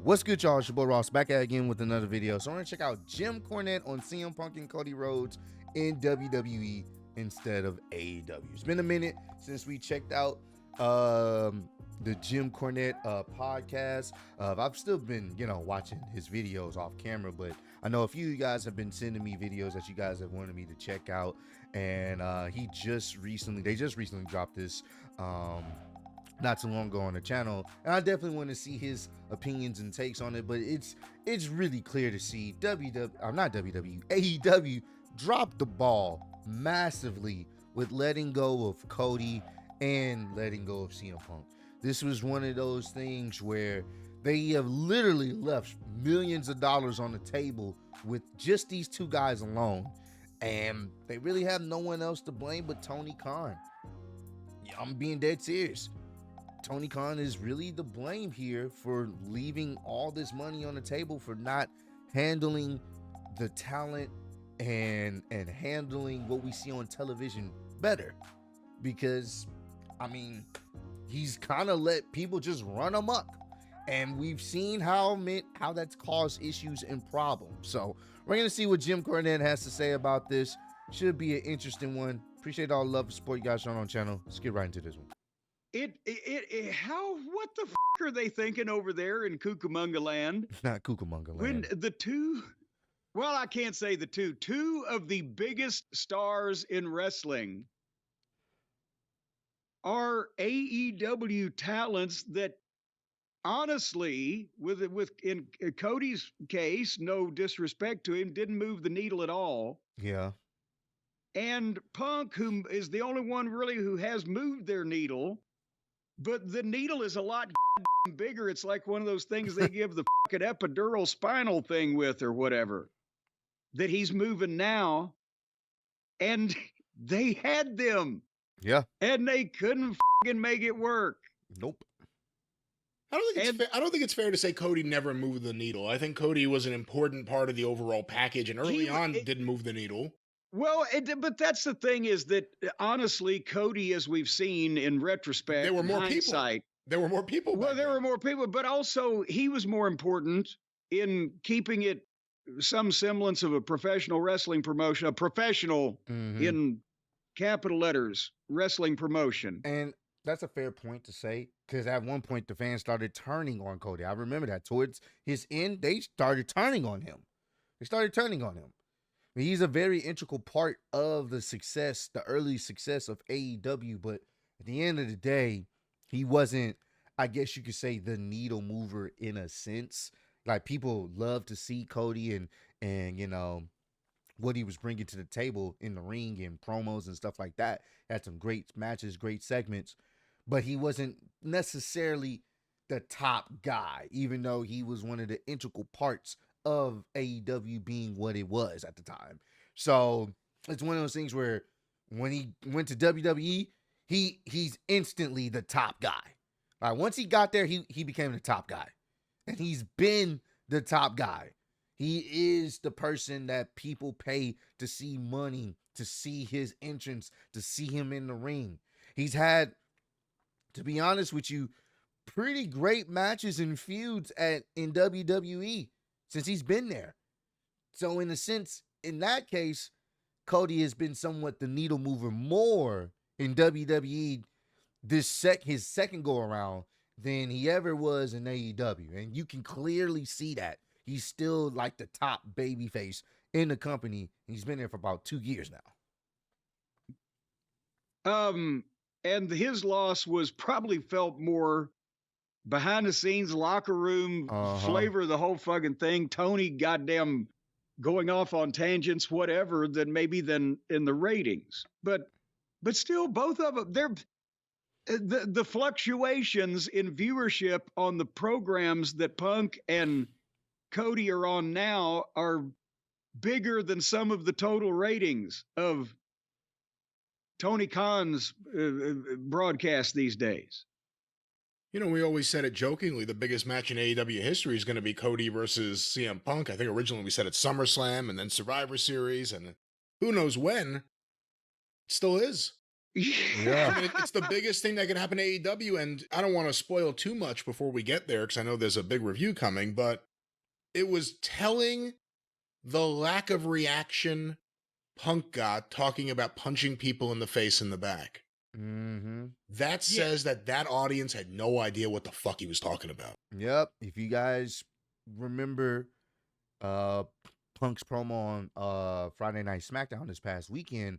What's good, y'all? It's your boy Ross back at again with another video. So I'm gonna check out Jim Cornette on CM Punk and Cody Rhodes in WWE instead of AEW. It's been a minute since we checked out the Jim Cornette podcast. I've still been, watching his videos off camera, but I know a few of you guys have been sending me videos that you guys have wanted me to check out, and they just recently dropped this not too long ago on the channel, and I definitely want to see his opinions and takes on it. But it's really clear to see AEW dropped the ball massively with letting go of Cody and letting go of CM Punk. This was one of those things where they have literally left millions of dollars on the table with just these two guys alone, and they really have no one else to blame but Tony Khan. Yeah, I'm being dead serious. Tony Khan is really the blame here for leaving all this money on the table, for not handling the talent and handling what we see on television better. Because, he's kind of let people just run amok, and we've seen how that's caused issues and problems. So we're going to see what Jim Cornette has to say about this. Should be an interesting one. Appreciate all the love and support you guys showing on the channel. Let's get right into this one. What the f are they thinking over there in Cucamonga land? Not Cucamonga land. When I can't say two of the biggest stars in wrestling are AEW talents that, honestly, in Cody's case, no disrespect to him, didn't move the needle at all. Yeah. And Punk, who is the only one really who has moved their needle, but the needle is a lot bigger. It's like one of those things they give the fucking epidural spinal thing with or whatever that he's moving now. And they had them. Yeah. And they couldn't fucking make it work. Nope. I don't think it's fair to say Cody never moved the needle. I think Cody was an important part of the overall package, and early on didn't move the needle. Well, but that's the thing, is that honestly, Cody, as we've seen in retrospect, there were more people. There were more people. Well, there were more people, but also he was more important in keeping it some semblance of a professional wrestling promotion, a professional in capital letters wrestling promotion. And that's a fair point to say, because at one point the fans started turning on Cody. I remember that towards his end, they started turning on him. He's a very integral part of the early success of AEW, but at the end of the day, he wasn't, I guess you could say, the needle mover in a sense. Like, people love to see Cody and what he was bringing to the table in the ring and promos and stuff like that. Had some great matches, great segments, but he wasn't necessarily the top guy, even though he was one of the integral parts of AEW being what it was at the time. So it's one of those things where when he went to WWE, he's instantly the top guy. Like, once he got there, he became the top guy, and he's been the top guy. He is the person that people pay to see money, to see his entrance, to see him in the ring. He's had, to be honest with you, pretty great matches and feuds in WWE since he's been there. So in a sense, in that case, Cody has been somewhat the needle mover more in WWE his second go around than he ever was in AEW. And you can clearly see that. He's still like the top babyface in the company. He's been there for about 2 years now. And his loss was probably felt more behind the scenes, locker room flavor, the whole fucking thing. Tony goddamn going off on tangents, whatever, than in the ratings. But still, both of them, the fluctuations in viewership on the programs that Punk and Cody are on now are bigger than some of the total ratings of Tony Khan's broadcast these days. We always said it jokingly, the biggest match in AEW history is going to be Cody versus CM Punk. I think originally we said it's SummerSlam and then Survivor Series, and who knows when. It still is. Yeah. I mean, it's the biggest thing that can happen to AEW, and I don't want to spoil too much before we get there because I know there's a big review coming, but it was telling the lack of reaction Punk got talking about punching people in the face in the back. Mm-hmm. That says that audience had no idea what the fuck he was talking about. Yep. If you guys remember Punk's promo on Friday Night SmackDown this past weekend,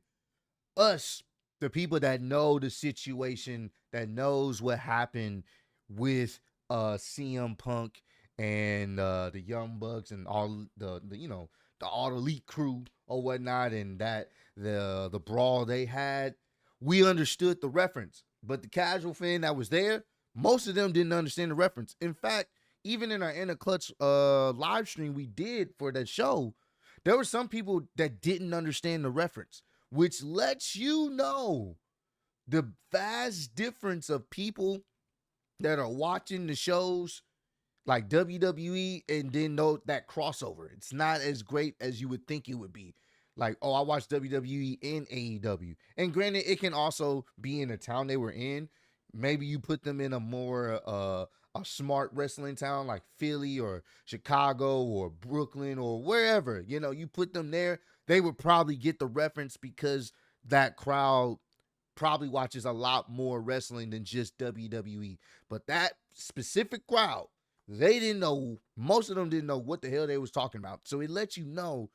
the people that know the situation, that knows what happened with CM Punk and the Young Bucks and all the All Elite crew or whatnot, and that the brawl they had, we understood the reference. But the casual fan that was there, most of them didn't understand the reference. In fact, even in our Inner Clutch live stream we did for that show, there were some people that didn't understand the reference, which lets you know the vast difference of people that are watching the shows like WWE and then know that crossover. It's not as great as you would think it would be. Like, oh, I watched WWE and AEW. And granted, it can also be in the town they were in. Maybe you put them in a more a smart wrestling town like Philly or Chicago or Brooklyn or wherever. You put them there, they would probably get the reference because that crowd probably watches a lot more wrestling than just WWE. But that specific crowd, they didn't know, most of them didn't know what the hell they was talking about. So it lets you know,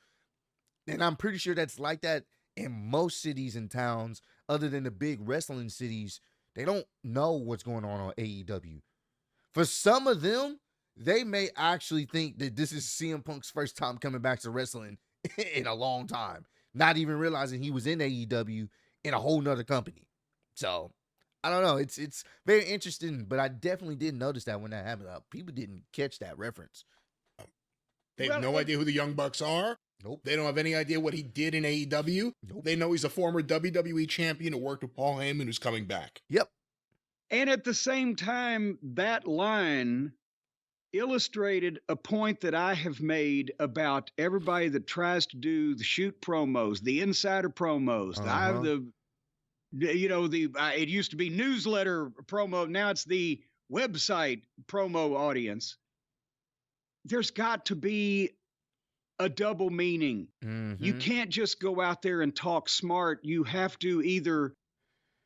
and I'm pretty sure that's like that in most cities and towns other than the big wrestling cities. They don't know what's going on AEW. For some of them, they may actually think that this is CM Punk's first time coming back to wrestling in a long time, not even realizing he was in AEW in a whole nother company. So I don't know. It's very interesting, but I definitely didn't notice that when that happened. People didn't catch that reference. They have no idea who the Young Bucks are. Nope. They don't have any idea what he did in AEW. Nope. They know he's a former WWE champion who worked with Paul Heyman who's coming back. Yep. And at the same time, that line illustrated a point that I have made about everybody that tries to do the shoot promos, the insider promos, it used to be newsletter promo. Now it's the website promo audience. There's got to be a double meaning. Mm-hmm. You can't just go out there and talk smart. You have to either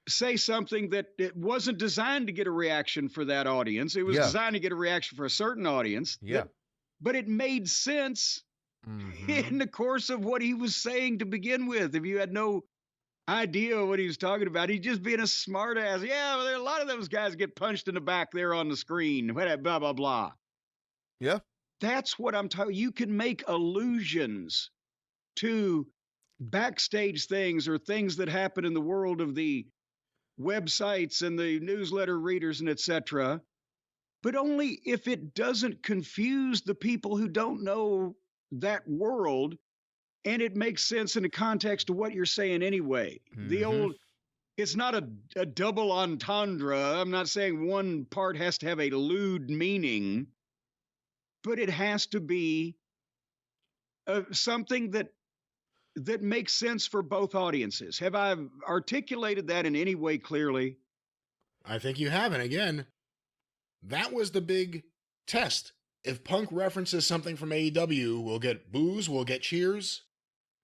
say something that it wasn't designed to get a reaction for that audience. It was designed to get a reaction for a certain audience. Yeah. But it made sense in the course of what he was saying to begin with. If you had no idea what he was talking about, he's just being a smart ass. Yeah, well, there are a lot of those guys get punched in the back there on the screen. Blah, blah, blah. Yeah. That's what I'm talking. You can make allusions to backstage things or things that happen in the world of the websites and the newsletter readers and etc., but only if it doesn't confuse the people who don't know that world and it makes sense in the context of what you're saying anyway. The old, it's not a double entendre. I'm not saying one part has to have a lewd meaning, but it has to be something that makes sense for both audiences. Have I articulated that in any way clearly? I think you have. And again, that was the big test. If Punk references something from AEW, we'll get boos, we'll get cheers.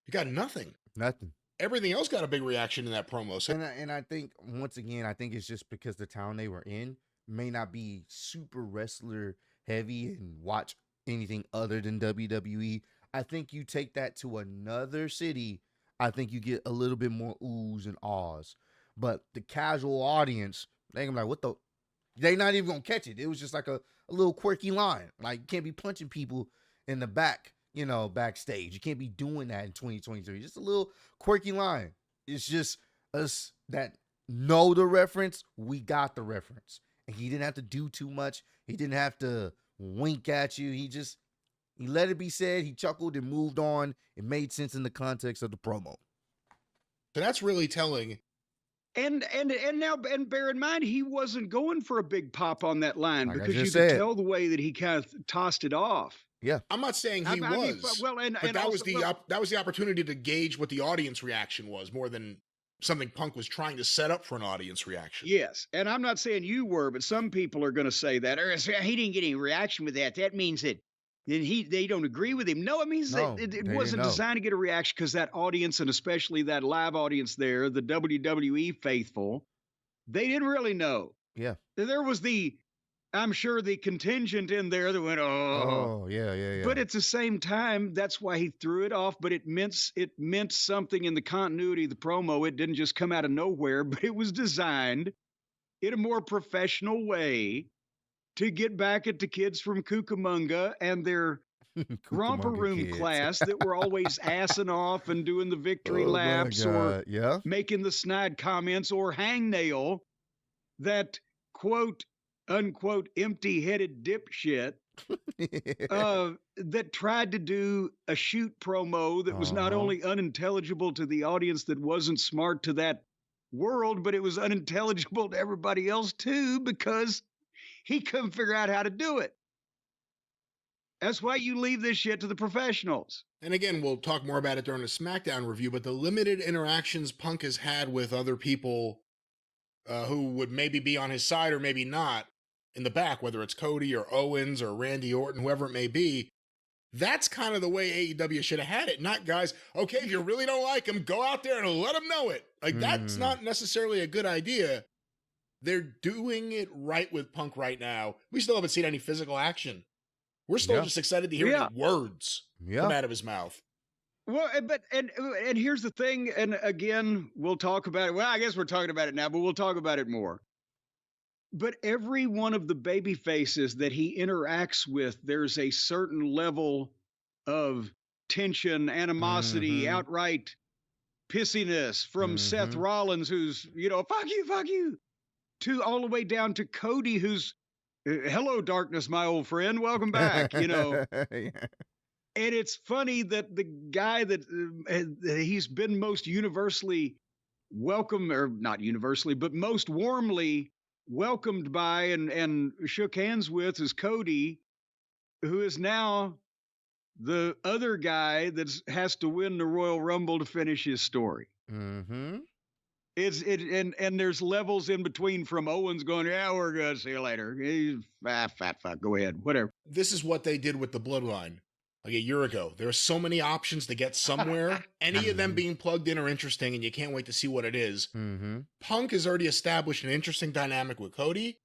You got nothing. Nothing. Everything else got a big reaction in that promo. So and I think, once again, I think it's just because the town they were in may not be super wrestler heavy and watch anything other than WWE. I think you take that to another city, I think you get a little bit more oohs and ahs. But the casual audience, they gonna be like, what the? They not even gonna catch it. It was just like a little quirky line. Like, you can't be punching people in the back, backstage. You can't be doing that in 2023. Just a little quirky line. It's just us that know the reference. We got the reference. And he didn't have to do too much. He didn't have to wink at you. He let it be said. He chuckled and moved on. It made sense in the context of the promo. So that's really telling. And bear in mind, he wasn't going for a big pop on that line, like because you could tell the way that he kind of tossed it off. Yeah, I'm not saying he was. Well, but that was the opportunity to gauge what the audience reaction was more than something Punk was trying to set up for an audience reaction. Yes. And I'm not saying you were, but some people are going to say that, or he didn't get any reaction with that. That means that they don't agree with him. No, it means No, that it they wasn't didn't know. designed to get a reaction, because that audience, and especially that live audience there, the WWE faithful, they didn't really know. Yeah. There was I'm sure the contingent in there that went, Oh, yeah. But at the same time, that's why he threw it off. But it meant something in the continuity of the promo. It didn't just come out of nowhere, but it was designed in a more professional way to get back at the kids from Cucamonga and their romper Cucamonga room kids. class that were always assing off and doing the victory Oh, my laps or God. making the snide comments or hangnail that quote unquote empty-headed dipshit that tried to do a shoot promo that was not only unintelligible to the audience that wasn't smart to that world, but it was unintelligible to everybody else too, because he couldn't figure out how to do it. That's why you leave this shit to the professionals. And again, we'll talk more about it during the SmackDown review, but the limited interactions Punk has had with other people who would maybe be on his side or maybe not in the back, whether it's Cody or Owens or Randy Orton, whoever it may be, that's kind of the way AEW should have had it. Not guys, okay, if you really don't like him, go out there and let him know it. Like, that's not necessarily a good idea. They're doing it right with Punk right now. We still haven't seen any physical action. We're still just excited to hear the words come out of his mouth. Well, but here's the thing, and again, we'll talk about it. Well, I guess we're talking about it now, but we'll talk about it more. But every one of the baby faces that he interacts with, there's a certain level of tension, animosity, outright pissiness, from Seth Rollins, who's, fuck you, to all the way down to Cody, who's, hello, darkness, my old friend, welcome back, And it's funny that the guy that he's been most universally welcome, or not universally, but most warmly welcomed by and shook hands with, is Cody, who is now the other guy that has to win the Royal Rumble to finish his story. And there's levels in between, from Owens going, yeah, we're good, see you later. Fat fuck, go ahead, whatever. This is what they did with the Bloodline. Like a year ago, there are so many options to get somewhere. Any of them being plugged in are interesting, and you can't wait to see what it is. Punk has already established an interesting dynamic with Cody,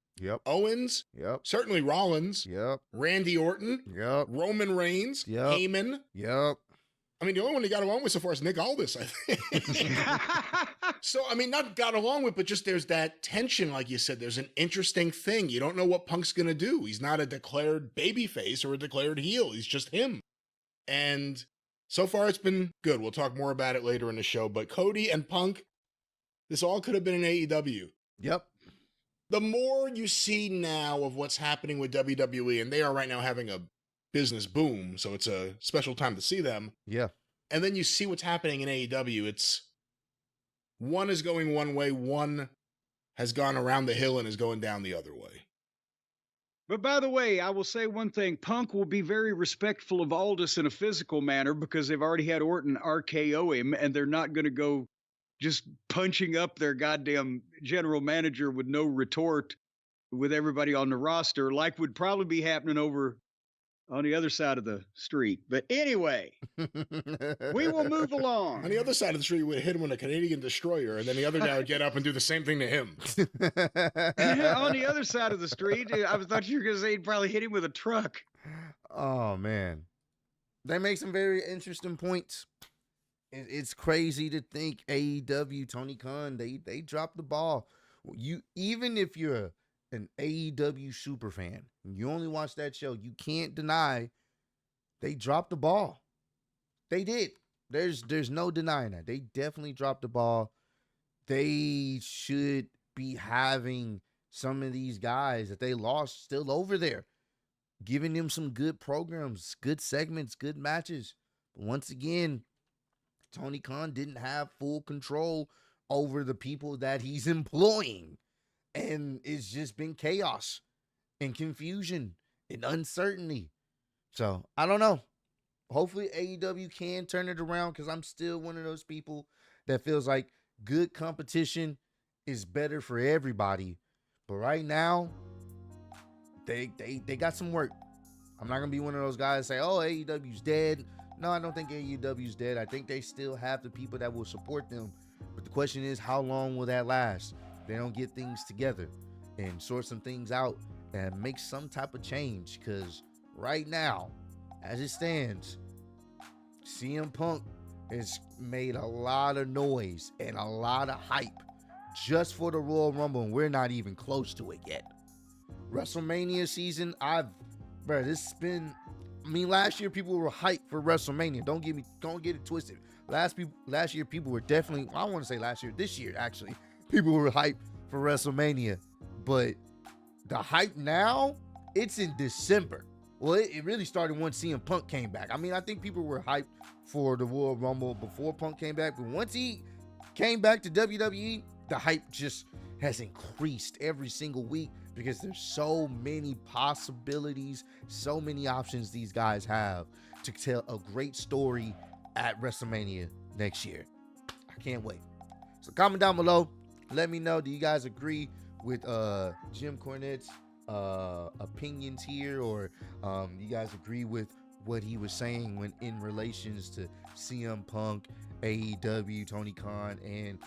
Owens, certainly Rollins, Randy Orton, Roman Reigns, Heyman. I mean, the only one he got along with so far is Nick Aldis, I think. So, I mean, not got along with, but just there's that tension, like you said. There's an interesting thing. You don't know what Punk's going to do. He's not a declared babyface or a declared heel. He's just him. And so far, it's been good. We'll talk more about it later in the show. But Cody and Punk, this all could have been an AEW. The more you see now of what's happening with WWE, and they are right now having a business boom, so it's a special time to see them. And then you see what's happening in AEW. It's one is going one way, one has gone around the hill and is going down the other way. But by the way, I will say one thing. Punk will be very respectful of Aldis in a physical manner, because they've already had Orton RKO him, and they're not going to go just punching up their goddamn general manager with no retort with everybody on the roster, like would probably be happening over on the other side of the street. But anyway, we will move along. On the other side of the street, we would hit him with a Canadian destroyer, and then the other guy would get up and do the same thing to him. On the other side of the street, I thought you were going to say he'd probably hit him with a truck. Oh, man. They make some very interesting points. It's crazy to think AEW, Tony Khan, they dropped the ball. Even if you're an AEW super fan, you only watch that show, you can't deny they dropped the ball. They did. There's no denying that. They definitely dropped the ball. They should be having some of these guys that they lost still over there, giving them some good programs, good segments, good matches. But once again, Tony Khan didn't have full control over the people that he's employing. And it's just been chaos and confusion and uncertainty. So, I don't know. Hopefully AEW can turn it around, because I'm still one of those people that feels like good competition is better for everybody. But right now, they got some work. I'm not gonna be one of those guys that say, "Oh, AEW's dead." No, I don't think AEW's dead. I think they still have the people that will support them. But the question is, how long will that last? They don't get things together and sort some things out and make some type of change. Because right now, as it stands, CM Punk has made a lot of noise and a lot of hype just for the Royal Rumble, and we're not even close to it yet. WrestleMania season, last year people were hyped for WrestleMania. Don't get it twisted. Last year people were definitely, I want to say this year actually, people were hyped for WrestleMania. But the hype now, it's in December. Well, it really started once CM Punk came back. I mean, I think people were hyped for the Royal Rumble before Punk came back, but once he came back to WWE, the hype just has increased every single week because there's so many possibilities, so many options these guys have to tell a great story at WrestleMania next year. I can't wait. So comment down below. Let me know, do you guys agree with Jim Cornette's opinions here, or you guys agree with what he was saying when in relations to CM Punk, AEW, Tony Khan, and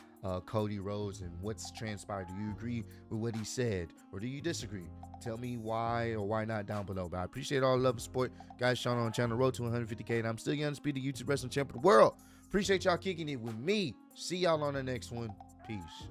Cody Rhodes, and what's transpired? Do you agree with what he said, or do you disagree? Tell me why or why not down below. But I appreciate all the love and support, guys. Sean on channel, road to 150K, and I'm still your undisputed YouTube wrestling champion of the world. Appreciate y'all kicking it with me. See y'all on the next one. Peace.